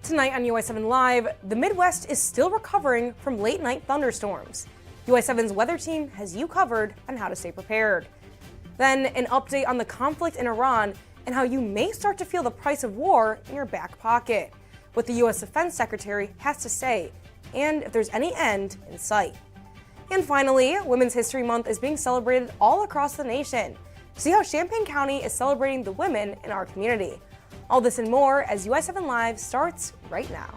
Tonight on UI7 Live, the Midwest is still recovering from late-night thunderstorms. UI7's weather team has you covered on how to stay prepared. Then, an update on the conflict in Iran and how you may start to feel the price of war in your back pocket, what the U.S. Defense Secretary has to say, and if there's any end in sight. And finally, Women's History Month is being celebrated all across the nation. See how Champaign County is celebrating the women in our community. All this and more as UI7 Live starts right now.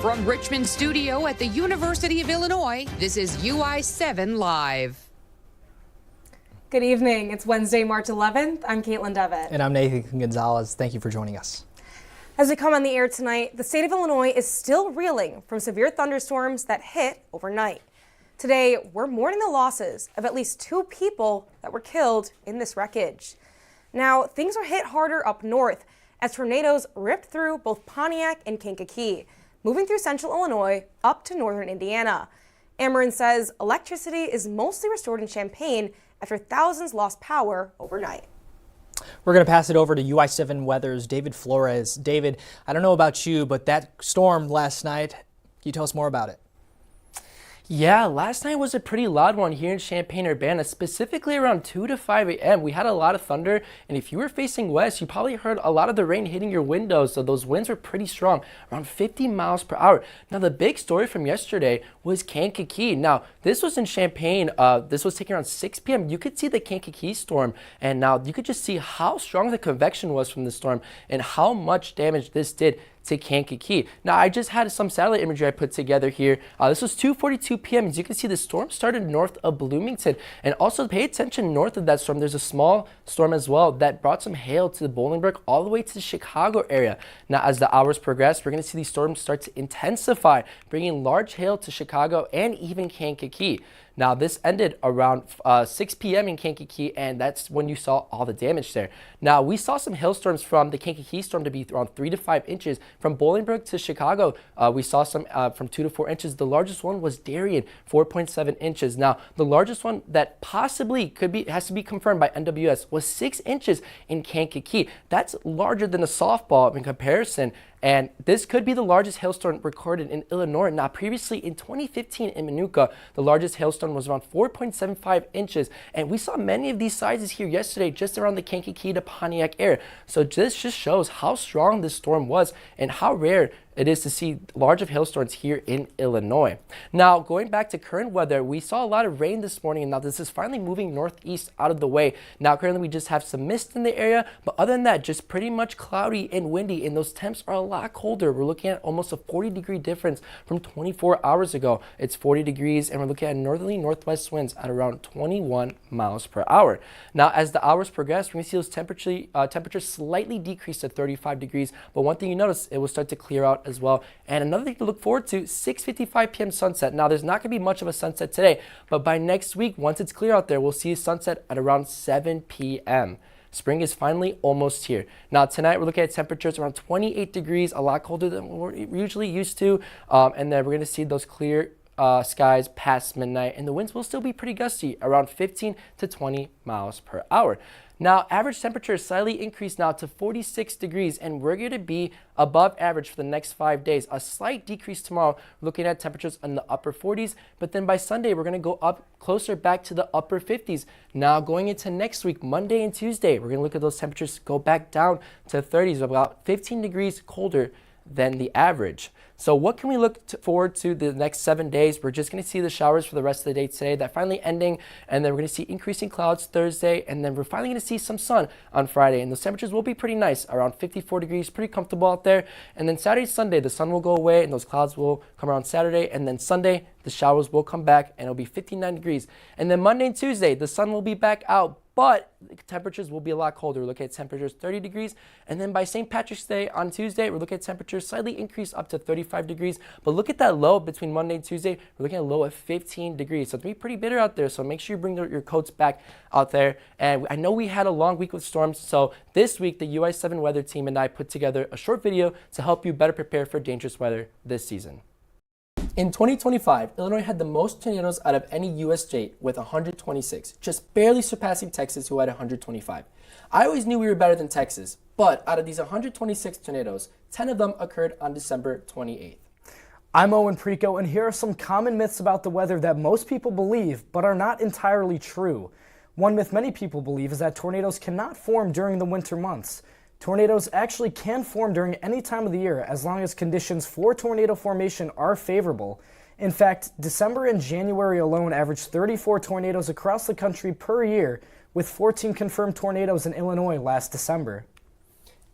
From Richmond Studio at the University of Illinois, this is UI7 Live. Good evening. It's Wednesday, March 11th. I'm Caitlin Devitt. And I'm Nathan Gonzalez. Thank you for joining us. As we come on the air tonight, the state of Illinois is still reeling from severe thunderstorms that hit overnight. Today, we're mourning the losses of at least 2 people that were killed in this wreckage. Now, things are hit harder up north as tornadoes ripped through both Pontiac and Kankakee, moving through central Illinois up to northern Indiana. Ameren says electricity is mostly restored in Champaign after thousands lost power overnight. We're going to pass it over to UI7 Weather's David Flores. David, I don't know about you, but that storm last night, can you tell us more about it? Yeah, last night was a pretty loud one here in Champaign-Urbana, specifically around 2 to 5 a.m. We had a lot of thunder, and if you were facing west, you probably heard a lot of the rain hitting your windows, so those winds were pretty strong, around 50 miles per hour. Now, the big story from yesterday was Kankakee. Now, this was in Champaign. This was taking around 6 p.m. You could see the Kankakee storm, and now you could just see how strong the convection was from the storm and how much damage this did to Kankakee. Now, I just had some satellite imagery I put together here. This was 2:42 p.m. As you can see, the storm started north of Bloomington, and also pay attention north of that storm. There's a small storm as well that brought some hail to the Bolingbrook all the way to the Chicago area. Now, as the hours progress, we're going to see these storms start to intensify, bringing large hail to Chicago and even Kankakee. Now, this ended around 6 p.m. in Kankakee, and that's when you saw all the damage there. Now, we saw some hailstorms from the Kankakee storm to be around 3 to 5 inches. From Bolingbrook to Chicago, we saw some from 2 to 4 inches. The largest one was Darien, 4.7 inches. Now, the largest one that possibly has to be confirmed by NWS was 6 inches in Kankakee. That's larger than a softball in comparison. And this could be the largest hailstorm recorded in Illinois. Now, previously in 2015 in Minooka, the largest hailstorm was around 4.75 inches. And we saw many of these sizes here yesterday just around the Kankakee to Pontiac area. So this just shows how strong this storm was and how rare it is to see large of hailstorms here in Illinois. Now, going back to current weather, we saw a lot of rain this morning, and now this is finally moving northeast out of the way. Now, currently we just have some mist in the area, but other than that, just pretty much cloudy and windy, and those temps are a lot colder. We're looking at almost a 40-degree difference from 24 hours ago. It's 40 degrees, and we're looking at northerly northwest winds at around 21 miles per hour. Now, as the hours progress, we're going to see those temperatures slightly decrease to 35 degrees, but one thing you notice, it will start to clear out as well. And another thing to look forward to, 6:55 p.m. sunset. Now, there's not going to be much of a sunset today, but by next week, once it's clear out there, we'll see a sunset at around 7 p.m. Spring is finally almost here. Now, tonight, we're looking at temperatures around 28 degrees, a lot colder than we're usually used to. And then we're going to see those clear skies past midnight, and the winds will still be pretty gusty, around 15 to 20 miles per hour. Now, average temperature is slightly increased now to 46 degrees, and we're going to be above average for the next 5 days. A slight decrease tomorrow, looking at temperatures in the upper 40s, but then by Sunday, we're going to go up closer back to the upper 50s. Now, going into next week, Monday and Tuesday, we're going to look at those temperatures go back down to 30s, about 15 degrees colder than the average. So what can we look forward to the next 7 days? We're just going to see the showers for the rest of the day today, that finally ending, and then we're going to see increasing clouds Thursday, and then we're finally going to see some sun on Friday, and those temperatures will be pretty nice, around 54 degrees, pretty comfortable out there. And then Saturday, Sunday, the sun will go away, and those clouds will come around Saturday, and then Sunday, the showers will come back, and it'll be 59 degrees. And then Monday and Tuesday, the sun will be back out, but the temperatures will be a lot colder. We're looking at temperatures 30 degrees. And then by St. Patrick's Day on Tuesday, we're looking at temperatures slightly increased up to 34 45 degrees. But look at that low between Monday and Tuesday. We're looking at a low of 15 degrees. So it's going to be pretty bitter out there. So make sure you bring your coats back out there. And I know we had a long week with storms. So this week, the UI7 weather team and I put together a short video to help you better prepare for dangerous weather this season. In 2025, Illinois had the most tornadoes out of any U.S. state with 126, just barely surpassing Texas, who had 125. I always knew we were better than Texas, but out of these 126 tornadoes, 10 of them occurred on December 28th. I'm Owen Preco, and here are some common myths about the weather that most people believe, but are not entirely true. One myth many people believe is that tornadoes cannot form during the winter months. Tornadoes actually can form during any time of the year as long as conditions for tornado formation are favorable. In fact, December and January alone averaged 34 tornadoes across the country per year, with 14 confirmed tornadoes in Illinois last December.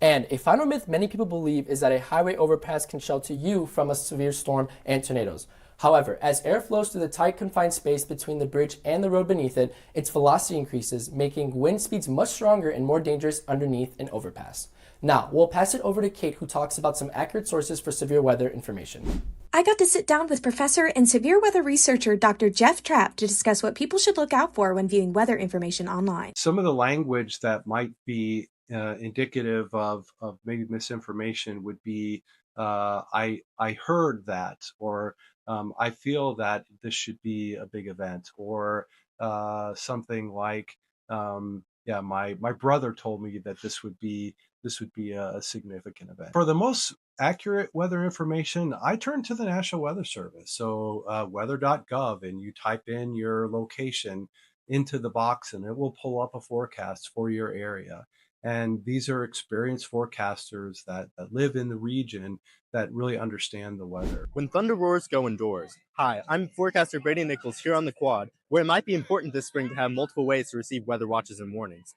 And a final myth many people believe is that a highway overpass can shelter you from a severe storm and tornadoes. However, as air flows through the tight confined space between the bridge and the road beneath it, its velocity increases, making wind speeds much stronger and more dangerous underneath an overpass. Now, we'll pass it over to Kate, who talks about some accurate sources for severe weather information. I got to sit down with professor and severe weather researcher Dr. Jeff Trapp to discuss what people should look out for when viewing weather information online. Some of the language that might be indicative of maybe misinformation would be I heard that, or I feel that this should be a big event, or something like my brother told me that this would be a significant event. For the most accurate weather information, I turn to the National Weather Service. So weather.gov, and you type in your location into the box and it will pull up a forecast for your area. And these are experienced forecasters that live in the region that really understand the weather. When thunder roars, go indoors. Hi, I'm forecaster Brady Nichols here on the quad, where it might be important this spring to have multiple ways to receive weather watches and warnings.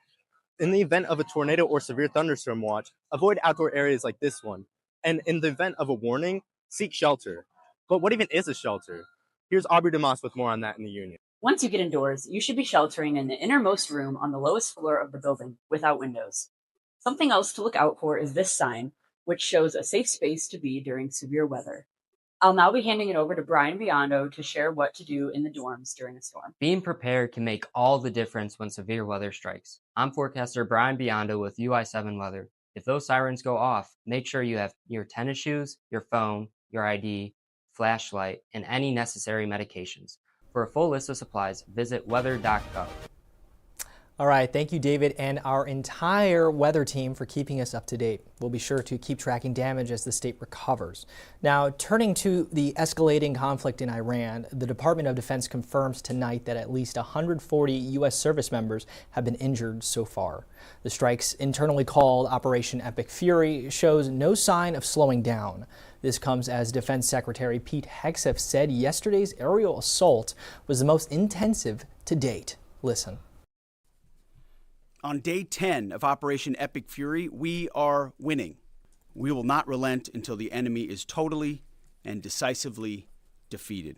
In the event of a tornado or severe thunderstorm watch, avoid outdoor areas like this one. And in the event of a warning, seek shelter. But what even is a shelter? Here's Aubrey DeMoss with more on that in the Union. Once you get indoors, you should be sheltering in the innermost room on the lowest floor of the building without windows. Something else to look out for is this sign, which shows a safe space to be during severe weather. I'll now be handing it over to Brian Biondo to share what to do in the dorms during a storm. Being prepared can make all the difference when severe weather strikes. I'm forecaster Brian Biondo with UI7 Weather. If those sirens go off, make sure you have your tennis shoes, your phone, your ID, flashlight, and any necessary medications. For a full list of supplies, visit weather.gov. All right, thank you, David, and our entire weather team for keeping us up to date. We'll be sure to keep tracking damage as the state recovers. Now, turning to the escalating conflict in Iran, the Department of Defense confirms tonight that at least 140 U.S. service members have been injured so far. The strike's internally called Operation Epic Fury shows no sign of slowing down. This comes as Defense Secretary Pete Hegseth said yesterday's aerial assault was the most intensive to date. Listen. On day 10 of Operation Epic Fury, we are winning. We will not relent until the enemy is totally and decisively defeated.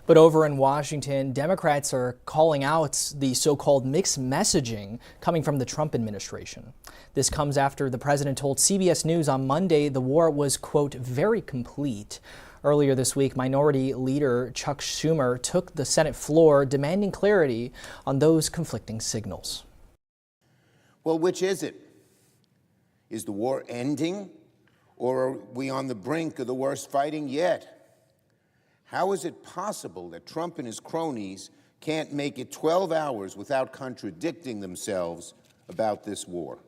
But over in Washington, Democrats are calling out the so-called mixed messaging coming from the Trump administration. This comes after the president told CBS News on Monday the war was, quote, very complete. Earlier this week, Minority Leader Chuck Schumer took the Senate floor demanding clarity on those conflicting signals. Well, which is it? Is the war ending, or are we on the brink of the worst fighting yet? How is it possible that Trump and his cronies can't make it 12 hours without contradicting themselves about this war?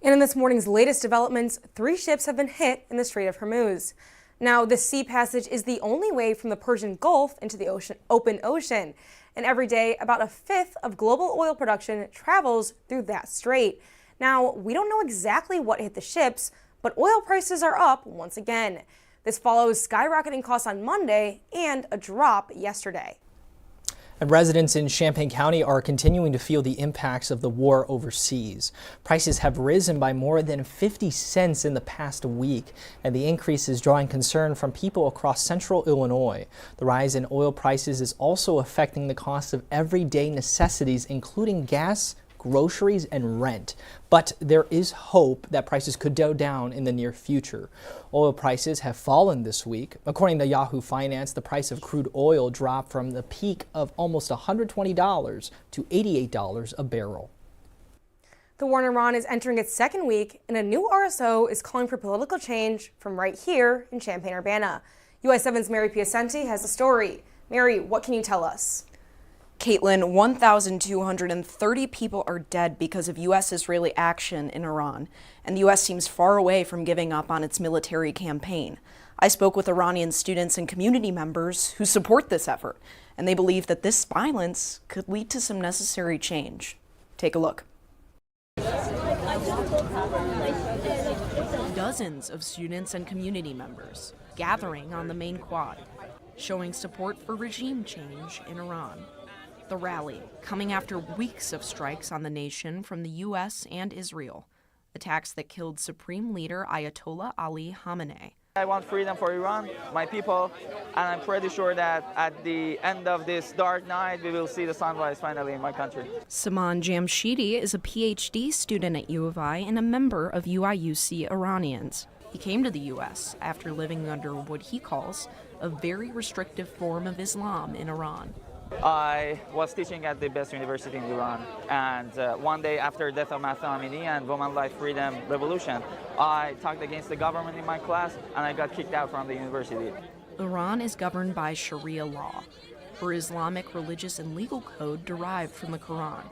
And in this morning's latest developments, 3 ships have been hit in the Strait of Hormuz. Now, this sea passage is the only way from the Persian Gulf into the open ocean. And every day, about 1/5 of global oil production travels through that strait. Now, we don't know exactly what hit the ships, but oil prices are up once again. This follows skyrocketing costs on Monday and a drop yesterday. And residents in Champaign County are continuing to feel the impacts of the war overseas. Prices have risen by more than 50 cents in the past week, and the increase is drawing concern from people across central Illinois. The rise in oil prices is also affecting the cost of everyday necessities, including gas, groceries and rent. But there is hope that prices could go down in the near future. Oil prices have fallen this week. According to Yahoo Finance, the price of crude oil dropped from the peak of almost $120 to $88 a barrel. The war in Iran is entering its second week, and a new RSO is calling for political change from right here in Champaign, Urbana. UI7's Mary Piacenti has the story. Mary, what can you tell us? Caitlin, 1,230 people are dead because of U.S.-Israeli action in Iran, and the U.S. seems far away from giving up on its military campaign. I spoke with Iranian students and community members who support this effort, and they believe that this violence could lead to some necessary change. Take a look. Dozens of students and community members gathering on the main quad, showing support for regime change in Iran. The rally coming after weeks of strikes on the nation from the U.S. and Israel, attacks that killed Supreme Leader Ayatollah Ali Khamenei. I want freedom for Iran, my people, and I'm pretty sure that at the end of this dark night, we will see the sunrise finally in my country. Saman Jamshidi is a PhD student at U of I and a member of UIUC Iranians. He came to the U.S. after living under what he calls a very restrictive form of Islam in Iran. I was teaching at the best university in Iran, and one day after death of Mahsa Amini and Women Life Freedom Revolution, I talked against the government in my class, and I got kicked out from the university. Iran is governed by Sharia law, or Islamic religious and legal code derived from the Quran.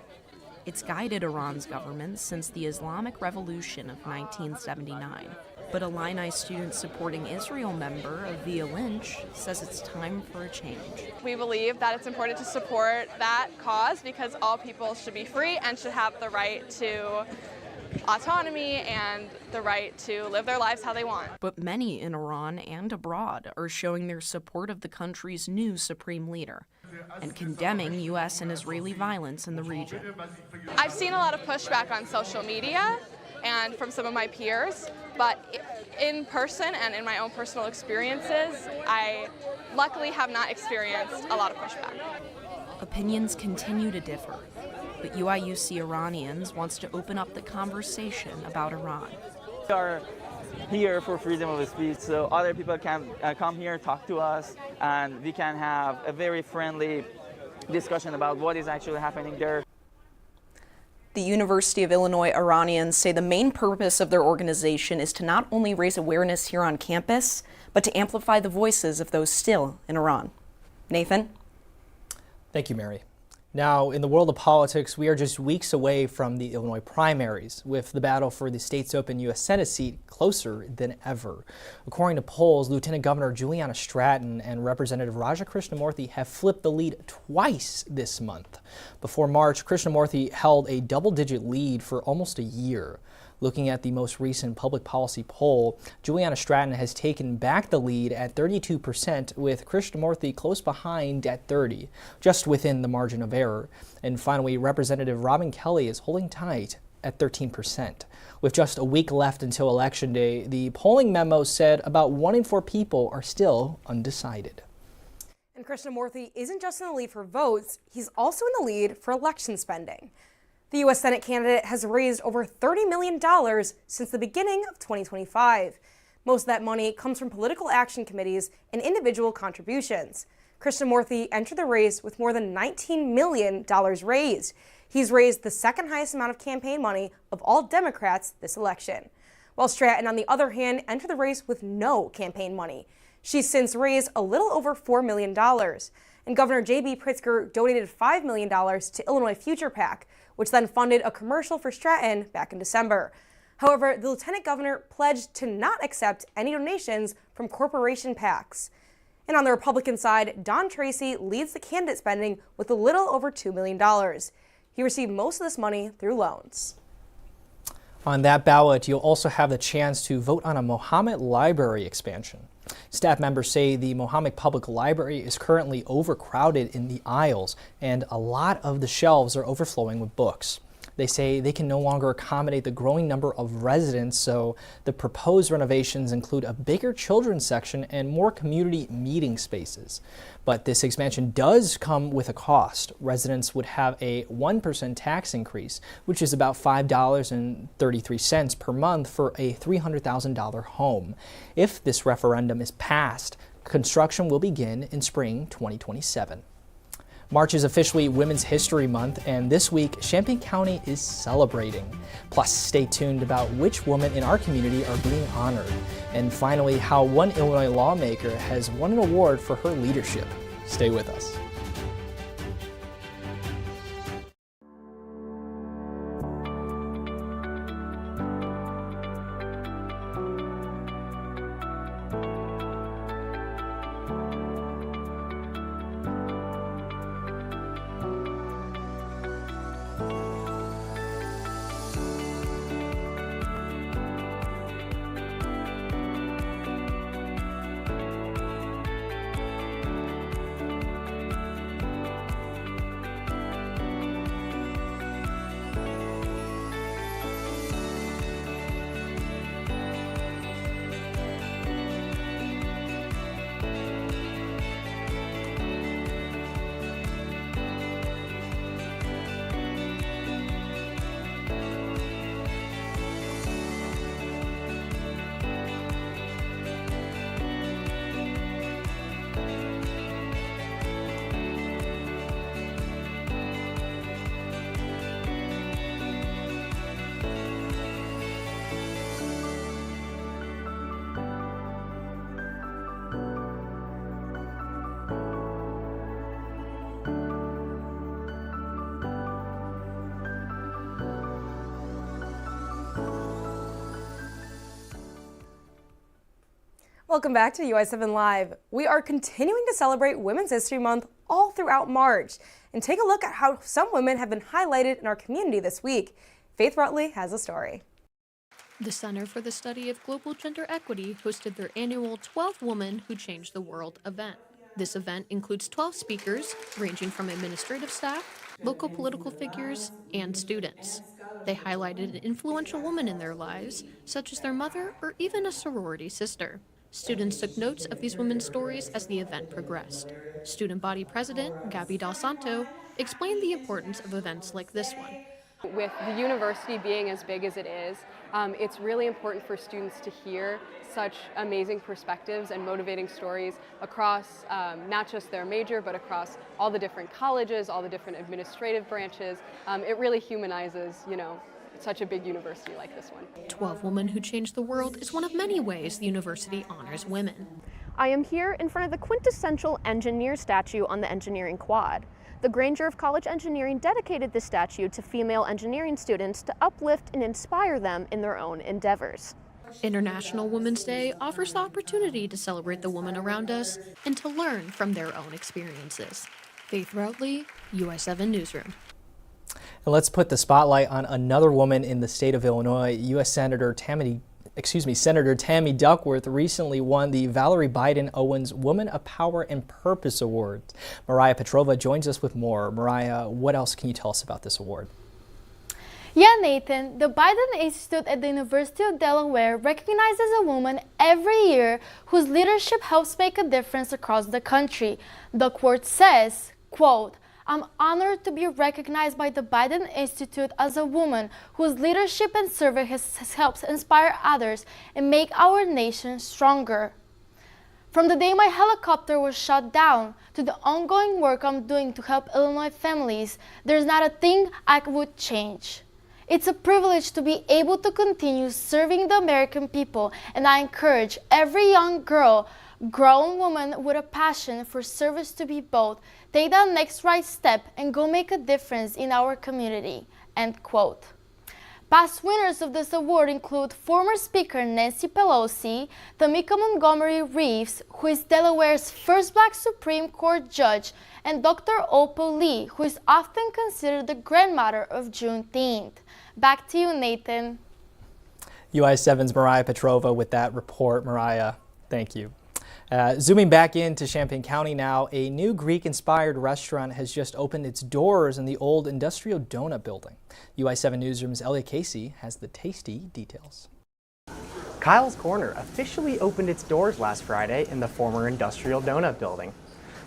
It's guided Iran's government since the Islamic Revolution of 1979. But a Illini student supporting Israel member Avia Lynch says it's time for a change. We believe that it's important to support that cause because all people should be free and should have the right to autonomy and the right to live their lives how they want. But many in Iran and abroad are showing their support of the country's new supreme leader and condemning U.S. and Israeli violence in the region. I've seen a lot of pushback on social media and from some of my peers, but in person and in my own personal experiences, I luckily have not experienced a lot of pushback. Opinions continue to differ, but UIUC Iranians wants to open up the conversation about Iran. We are here for freedom of speech, so other people can come here, talk to us, and we can have a very friendly discussion about what is actually happening there. The University of Illinois Iranians say the main purpose of their organization is to not only raise awareness here on campus, but to amplify the voices of those still in Iran. Nathan? Thank you, Mary. Now, in the world of politics, we are just weeks away from the Illinois primaries, with the battle for the state's open U.S. Senate seat closer than ever. According to polls, Lieutenant Governor Juliana Stratton and Representative Raja Krishnamurthy have flipped the lead twice this month. Before March, Krishnamurthy held a double-digit lead for almost a year. Looking at the most recent public policy poll, Juliana Stratton has taken back the lead at 32%, with Krishnamurthy close behind at 30%, just within the margin of error. And finally, Representative Robin Kelly is holding tight at 13%. With just a week left until Election Day, the polling memo said about 1 in 4 people are still undecided. And Krishnamurthy isn't just in the lead for votes, he's also in the lead for election spending. The U.S. Senate candidate has raised over $30 million since the beginning of 2025. Most of that money comes from political action committees and individual contributions. Krishnamurthy entered the race with more than $19 million raised. He's raised the second highest amount of campaign money of all Democrats this election. While Stratton, on the other hand, entered the race with no campaign money. She's since raised a little over $4 million. And Governor J.B. Pritzker donated $5 million to Illinois Future PAC, which then funded a commercial for Stratton back in December. However, the lieutenant governor pledged to not accept any donations from corporation PACs. And on the Republican side, Don Tracy leads the candidate spending with a little over $2 million. He received most of this money through loans. On that ballot, you'll also have the chance to vote on a Mohammed Library expansion. Staff members say the Mohammed Public Library is currently overcrowded in the aisles, and a lot of the shelves are overflowing with books. They say they can no longer accommodate the growing number of residents, so the proposed renovations include a bigger children's section and more community meeting spaces. But this expansion does come with a cost. Residents would have a 1% tax increase, which is about $5.33 per month for a $300,000 home. If this referendum is passed, construction will begin in spring 2027. March is officially Women's History Month, and this week, Champaign County is celebrating. Plus, stay tuned about which women in our community are being honored. And finally, how one Illinois lawmaker has won an award for her leadership. Stay with us. Welcome back to UI7 Live. We are continuing to celebrate Women's History Month all throughout March and take a look at how some women have been highlighted in our community this week. Faith Rutley has a story. The Center for the Study of Global Gender Equity hosted their annual 12 Women Who Changed the World event. This event includes 12 speakers, ranging from administrative staff, local political figures, and students. They highlighted an influential woman in their lives, such as their mother or even a sorority sister. Students took notes of these women's stories as the event progressed. Student Body President Gabby Del Santo explained the importance of events like this one. With the university being as big as it is, it's really important for students to hear such amazing perspectives and motivating stories across not just their major, but across all the different colleges, all the different administrative branches. It really humanizes, such a big university like this one. 12 Women Who Changed the World is one of many ways the university honors women. I am here in front of the quintessential engineer statue on the engineering quad. The Granger of College Engineering dedicated this statue to female engineering students to uplift and inspire them in their own endeavors. International Women's Day offers the opportunity to celebrate the women around us and to learn from their own experiences. Faith Routley, UI7 Newsroom. And let's put the spotlight on another woman in the state of Illinois. U.S. Senator Tammy Duckworth recently won the Valerie Biden Owens Woman of Power and Purpose Award. Mariah Petrova joins us with more. Mariah, what else can you tell us about this award? Yeah, Nathan, the Biden Institute at the University of Delaware recognizes a woman every year whose leadership helps make a difference across the country. Duckworth says, quote, "I'm honored to be recognized by the Biden Institute as a woman whose leadership and service has helped inspire others and make our nation stronger. From the day my helicopter was shot down to the ongoing work I'm doing to help Illinois families, there's not a thing I would change. It's a privilege to be able to continue serving the American people, and I encourage every young girl, grown woman with a passion for service to be bold. Take that next right step and go make a difference in our community." End quote. Past winners of this award include former Speaker Nancy Pelosi, Tamika Montgomery Reeves, who is Delaware's first Black Supreme Court judge, and Dr. Opal Lee, who is often considered the grandmother of Juneteenth. Back to you, Nathan. UI7's Mariah Petrova with that report. Mariah, thank you. Zooming back into Champaign County now, a new Greek-inspired restaurant has just opened its doors in the old industrial donut building. UI7 Newsroom's Elliot Casey has the tasty details. Kyle's Corner officially opened its doors last Friday in the former industrial donut building.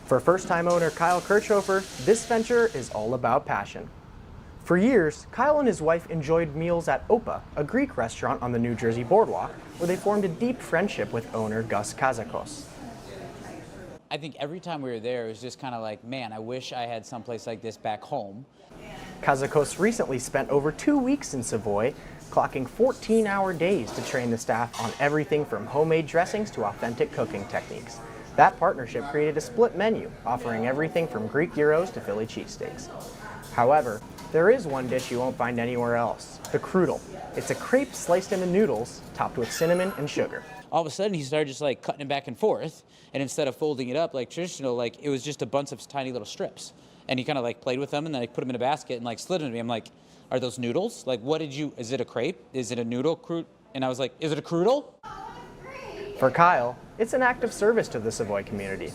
For first-time owner Kyle Kirchhofer, this venture is all about passion. For years, Kyle and his wife enjoyed meals at Opa, a Greek restaurant on the New Jersey boardwalk, where they formed a deep friendship with owner Gus Kazakos. I think every time we were there, it was just kind of like, man, I wish I had someplace like this back home. Kazakos recently spent over 2 weeks in Savoy, clocking 14-hour days to train the staff on everything from homemade dressings to authentic cooking techniques. That partnership created a split menu, offering everything from Greek gyros to Philly cheesesteaks. However, there is one dish you won't find anywhere else, the krudel. It's a crepe sliced into noodles, topped with cinnamon and sugar. All of a sudden, he started just like cutting it back and forth, and instead of folding it up like traditional, like it was just a bunch of tiny little strips. And he kind of like played with them, and then I put them in a basket and like slid them to me. I'm like, are those noodles? Like, what did you, is it a crepe? Is it a noodle? And I was like, is it a krudel? For Kyle, it's an act of service to the Savoy community.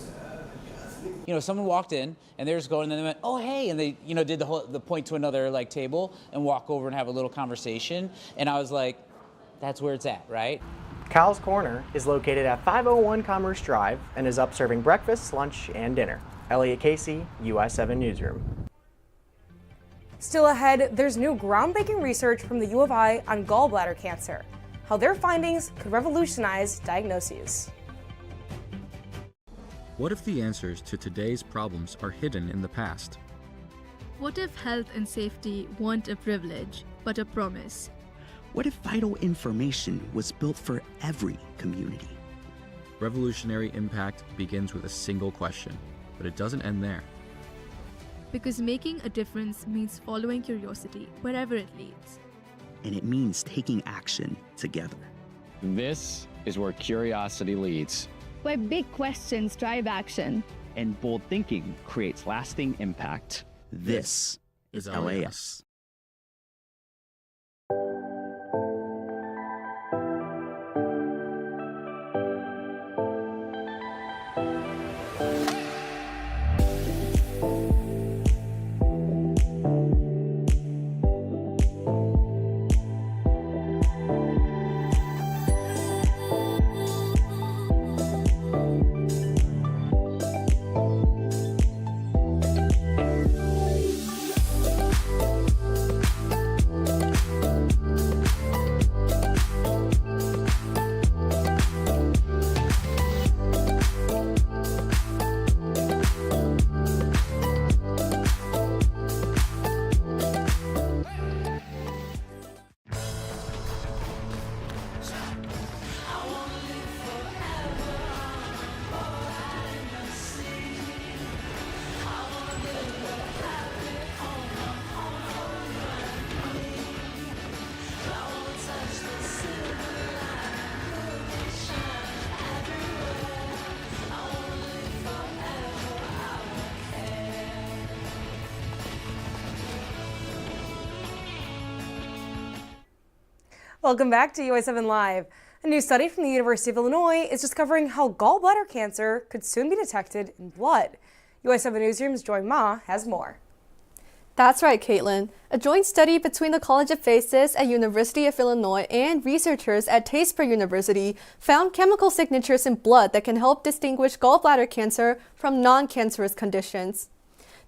You know, someone walked in and they were just going, and then they went, oh, hey, and they, you know, did the point to another like table and walk over and have a little conversation. And I was like, that's where it's at, right? Kyle's Corner is located at 501 Commerce Drive and is up serving breakfast, lunch, and dinner. Elliot Casey, UI7 Newsroom. Still ahead, there's new groundbreaking research from the U of I on gallbladder cancer, how their findings could revolutionize diagnoses. What if the answers to today's problems are hidden in the past? What if health and safety weren't a privilege, but a promise? What if vital information was built for every community? Revolutionary impact begins with a single question, but it doesn't end there. Because making a difference means following curiosity wherever it leads. And it means taking action together. This is where curiosity leads. Where big questions drive action. And bold thinking creates lasting impact. This is LAS. Welcome back to UI7 Live. A new study from the University of Illinois is discovering how gallbladder cancer could soon be detected in blood. UI7 Newsroom's Joy Ma has more. That's right, Caitlin. A joint study between the College of Phasis at University of Illinois and researchers at Tazespur University found chemical signatures in blood that can help distinguish gallbladder cancer from non-cancerous conditions.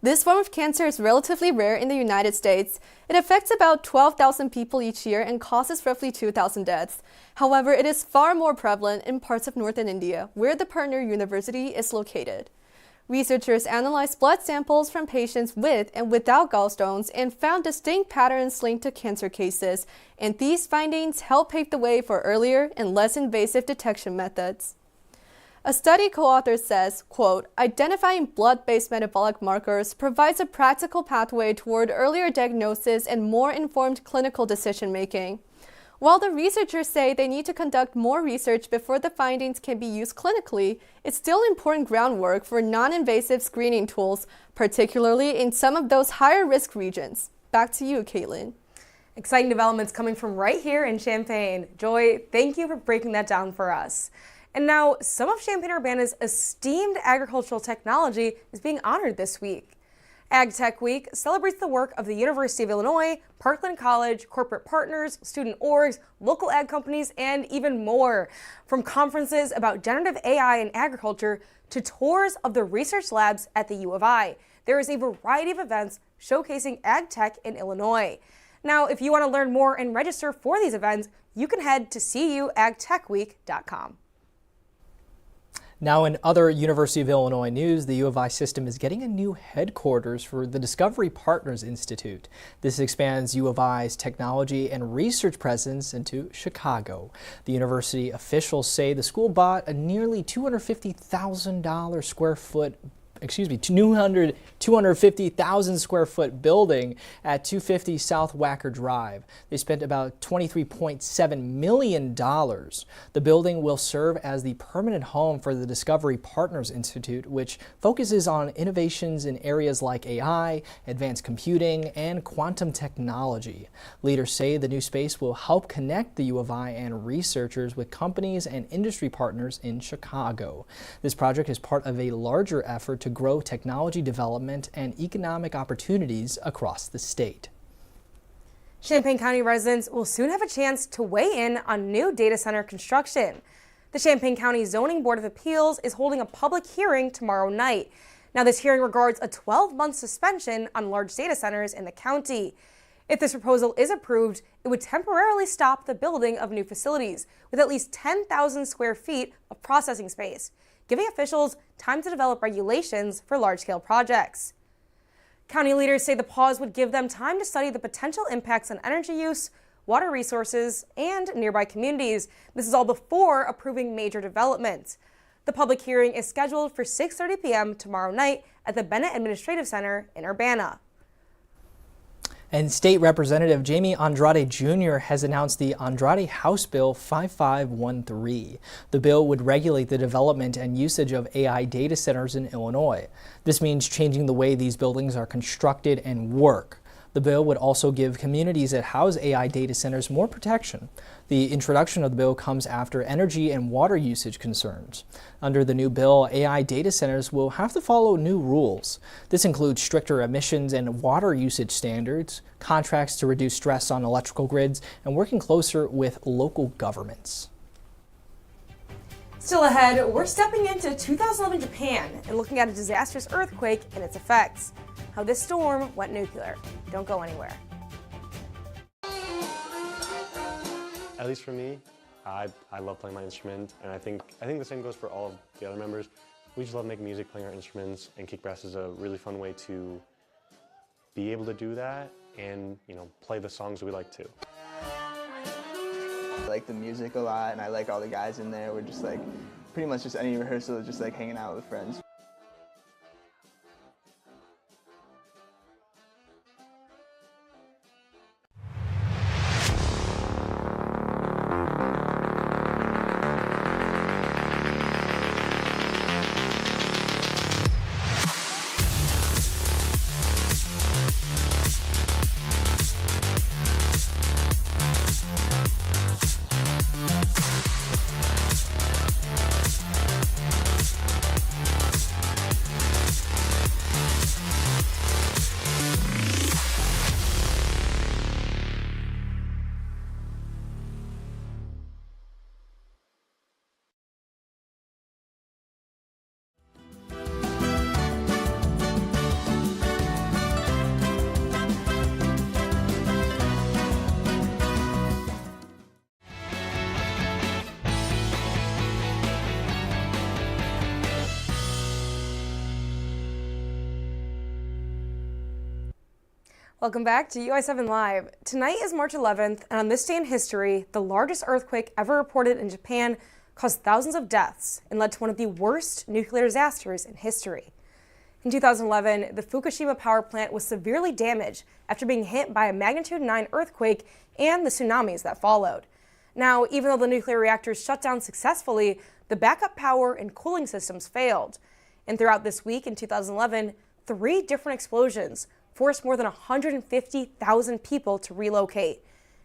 This form of cancer is relatively rare in the United States. It affects about 12,000 people each year and causes roughly 2,000 deaths. However, it is far more prevalent in parts of northern India, where the partner university is located. Researchers analyzed blood samples from patients with and without gallstones and found distinct patterns linked to cancer cases, and these findings help pave the way for earlier and less invasive detection methods. A study co-author says, quote, identifying blood-based metabolic markers provides a practical pathway toward earlier diagnosis and more informed clinical decision-making. While the researchers say they need to conduct more research before the findings can be used clinically, it's still important groundwork for non-invasive screening tools, particularly in some of those higher-risk regions. Back to you, Caitlin. Exciting developments coming from right here in Champaign. Joy, thank you for breaking that down for us. And now, some of Champaign-Urbana's esteemed agricultural technology is being honored this week. Ag Tech Week celebrates the work of the University of Illinois, Parkland College, corporate partners, student orgs, local ag companies, and even more. From conferences about generative AI in agriculture to tours of the research labs at the U of I, there is a variety of events showcasing ag tech in Illinois. Now, if you want to learn more and register for these events, you can head to cuagtechweek.com. Now, in other University of Illinois news, the U of I system is getting a new headquarters for the Discovery Partners Institute. This expands U of I's technology and research presence into Chicago. The university officials say the school bought a nearly $250,000 square foot 250,000 square foot building at 250 South Wacker Drive. They spent about $23.7 million. The building will serve as the permanent home for the Discovery Partners Institute, which focuses on innovations in areas like AI, advanced computing, and quantum technology. Leaders say the new space will help connect the U of I and researchers with companies and industry partners in Chicago. This project is part of a larger effort to grow technology development and economic opportunities across the state. Champaign County residents will soon have a chance to weigh in on new data center construction. The Champaign County Zoning Board of Appeals is holding a public hearing tomorrow night. Now, this hearing regards a 12-month suspension on large data centers in the county. If this proposal is approved, it would temporarily stop the building of new facilities with at least 10,000 square feet of processing space, giving officials time to develop regulations for large-scale projects. County leaders say the pause would give them time to study the potential impacts on energy use, water resources, and nearby communities. This is all before approving major development. The public hearing is scheduled for 6:30 p.m. tomorrow night at the Bennett Administrative Center in Urbana. And State Representative Jamie Andrade Jr. has announced the Andrade House Bill 5513. The bill would regulate the development and usage of AI data centers in Illinois. This means changing the way these buildings are constructed and work. The bill would also give communities that house AI data centers more protection. The introduction of the bill comes after energy and water usage concerns. Under the new bill, AI data centers will have to follow new rules. This includes stricter emissions and water usage standards, contracts to reduce stress on electrical grids, and working closer with local governments. Still ahead, we're stepping into 2011 Japan and looking at a disastrous earthquake and its effects. How this storm went nuclear. Don't go anywhere. At least for me, I love playing my instrument, and I think the same goes for all of the other members. We just love making music, playing our instruments, and kick brass is a really fun way to be able to do that and, play the songs we like to. I like the music a lot, and I like all the guys in there. We're just pretty much just any rehearsal, just hanging out with friends. Welcome back to UI7 Live. Tonight is March 11th, and on this day in history, the largest earthquake ever reported in Japan caused thousands of deaths and led to one of the worst nuclear disasters in history. In 2011, the Fukushima power plant was severely damaged after being hit by a magnitude 9 earthquake and the tsunamis that followed. Now, even though the nuclear reactors shut down successfully, the backup power and cooling systems failed. And throughout this week in 2011, 3 different explosions forced more than 150,000 people to relocate.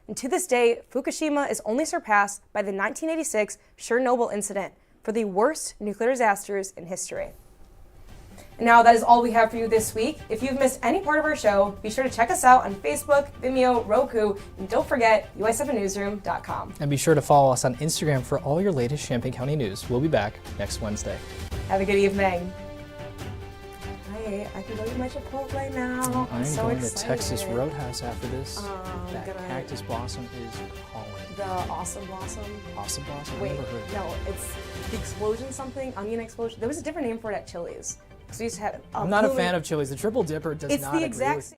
And to this day, Fukushima is only surpassed by the 1986 Chernobyl incident, for the worst nuclear disasters in history. And now that is all we have for you this week. If you've missed any part of our show, be sure to check us out on Facebook, Vimeo, Roku, and don't forget UI7Newsroom.com. And be sure to follow us on Instagram for all your latest Champaign County news. We'll be back next Wednesday. Have a good evening. I can go to my Chipotle now. I'm so going excited. to Texas Roadhouse after this. That gonna- cactus blossom is calling. The Awesome Blossom. Awesome blossom? Wait, I've never heard of no, it's the explosion something, onion explosion. There was a different name for it at Chili's. 'Cause we used to have, I'm not a fan of Chili's. The triple dipper does it's not the agree exact with